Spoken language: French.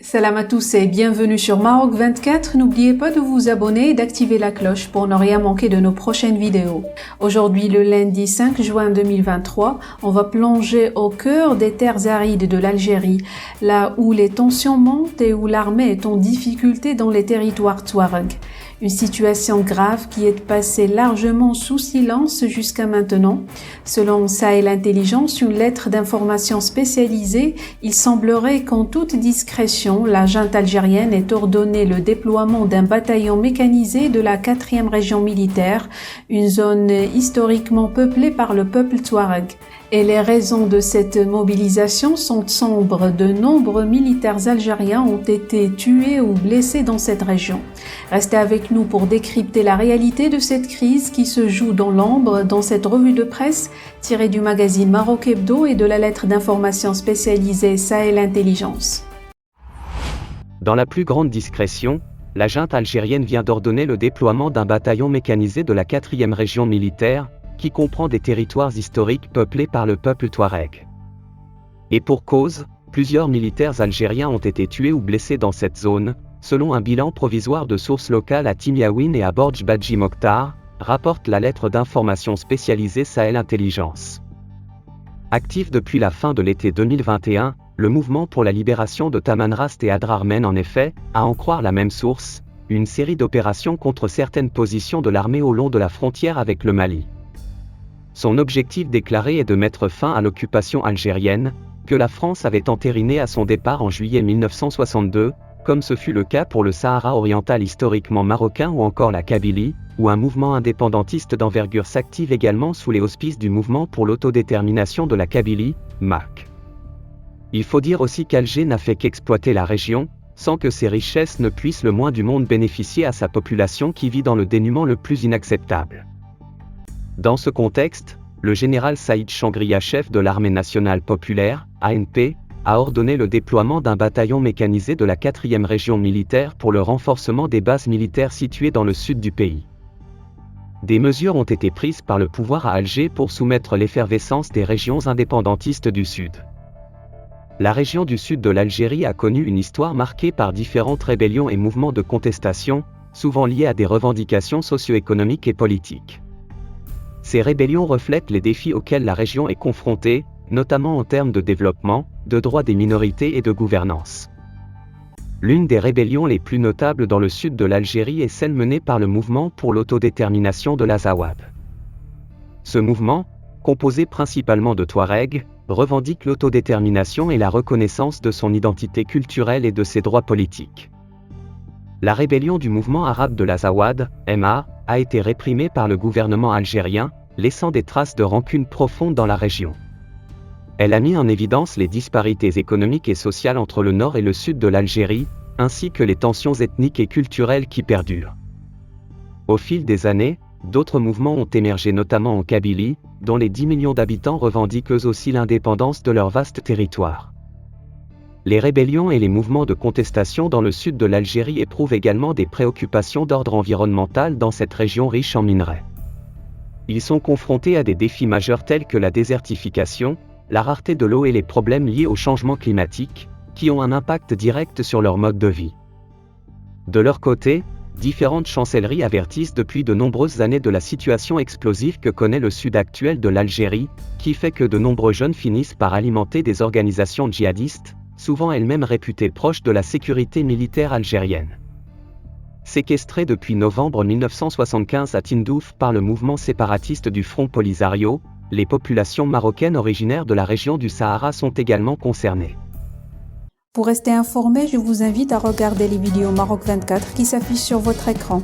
Salam à tous et bienvenue sur Maroc 24. N'oubliez pas de vous abonner et d'activer la cloche pour ne rien manquer de nos prochaines vidéos. Aujourd'hui, le lundi 5 juin 2023, on va plonger au cœur des terres arides de l'Algérie, là où les tensions montent et où l'armée est en difficulté dans les territoires touaregs. Une situation grave qui est passée largement sous silence jusqu'à maintenant. Selon Sahel Intelligence, une lettre d'information spécialisée, il semblerait qu'en toute discrétion, la junte algérienne ait ordonné le déploiement d'un bataillon mécanisé de la 4e région militaire, une zone historiquement peuplée par le peuple touareg. Et les raisons de cette mobilisation sont sombres. De nombreux militaires algériens ont été tués ou blessés dans cette région. Restez avec nous pour décrypter la réalité de cette crise qui se joue dans l'ombre dans cette revue de presse tirée du magazine Maroc Hebdo et de la lettre d'information spécialisée Sahel Intelligence. Dans la plus grande discrétion, la junte algérienne vient d'ordonner le déploiement d'un bataillon mécanisé de la 4e région militaire, qui comprend des territoires historiques peuplés par le peuple touareg. Et pour cause, plusieurs militaires algériens ont été tués ou blessés dans cette zone, selon un bilan provisoire de sources locales à Timiaouen et à Borj Badji Mokhtar, rapporte la lettre d'information spécialisée Sahel Intelligence. Actif depuis la fin de l'été 2021, le mouvement pour la libération de Tamanrast et Adrar mène en effet, à en croire la même source, une série d'opérations contre certaines positions de l'armée au long de la frontière avec le Mali. Son objectif déclaré est de mettre fin à l'occupation algérienne, que la France avait entérinée à son départ en juillet 1962, comme ce fut le cas pour le Sahara oriental historiquement marocain ou encore la Kabylie, où un mouvement indépendantiste d'envergure s'active également sous les auspices du mouvement pour l'autodétermination de la Kabylie, MAC. Il faut dire aussi qu'Alger n'a fait qu'exploiter la région, sans que ses richesses ne puissent le moins du monde bénéficier à sa population qui vit dans le dénuement le plus inacceptable. Dans ce contexte, le général Saïd Changria, chef de l'armée nationale populaire, ANP, a ordonné le déploiement d'un bataillon mécanisé de la 4e région militaire pour le renforcement des bases militaires situées dans le sud du pays. Des mesures ont été prises par le pouvoir à Alger pour soumettre l'effervescence des régions indépendantistes du sud. La région du sud de l'Algérie a connu une histoire marquée par différentes rébellions et mouvements de contestation, souvent liés à des revendications socio-économiques et politiques. Ces rébellions reflètent les défis auxquels la région est confrontée, notamment en termes de développement, de droits des minorités et de gouvernance. L'une des rébellions les plus notables dans le sud de l'Algérie est celle menée par le mouvement pour l'autodétermination de l'Azawad. Ce mouvement, composé principalement de Touaregs, revendique l'autodétermination et la reconnaissance de son identité culturelle et de ses droits politiques. La rébellion du mouvement arabe de l'Azawad, MA, a été réprimée par le gouvernement algérien, laissant des traces de rancune profonde dans la région. Elle a mis en évidence les disparités économiques et sociales entre le nord et le sud de l'Algérie, ainsi que les tensions ethniques et culturelles qui perdurent. Au fil des années, d'autres mouvements ont émergé notamment en Kabylie, dont les 10 millions d'habitants revendiquent eux aussi l'indépendance de leur vaste territoire. Les rébellions et les mouvements de contestation dans le sud de l'Algérie éprouvent également des préoccupations d'ordre environnemental dans cette région riche en minerais. Ils sont confrontés à des défis majeurs tels que la désertification, la rareté de l'eau et les problèmes liés au changement climatique, qui ont un impact direct sur leur mode de vie. De leur côté, différentes chancelleries avertissent depuis de nombreuses années de la situation explosive que connaît le sud actuel de l'Algérie, qui fait que de nombreux jeunes finissent par alimenter des organisations djihadistes, souvent elles-mêmes réputées proches de la sécurité militaire algérienne. Séquestrées depuis novembre 1975 à Tindouf par le mouvement séparatiste du Front Polisario, les populations marocaines originaires de la région du Sahara sont également concernées. Pour rester informé, je vous invite à regarder les vidéos Maroc 24 qui s'affichent sur votre écran.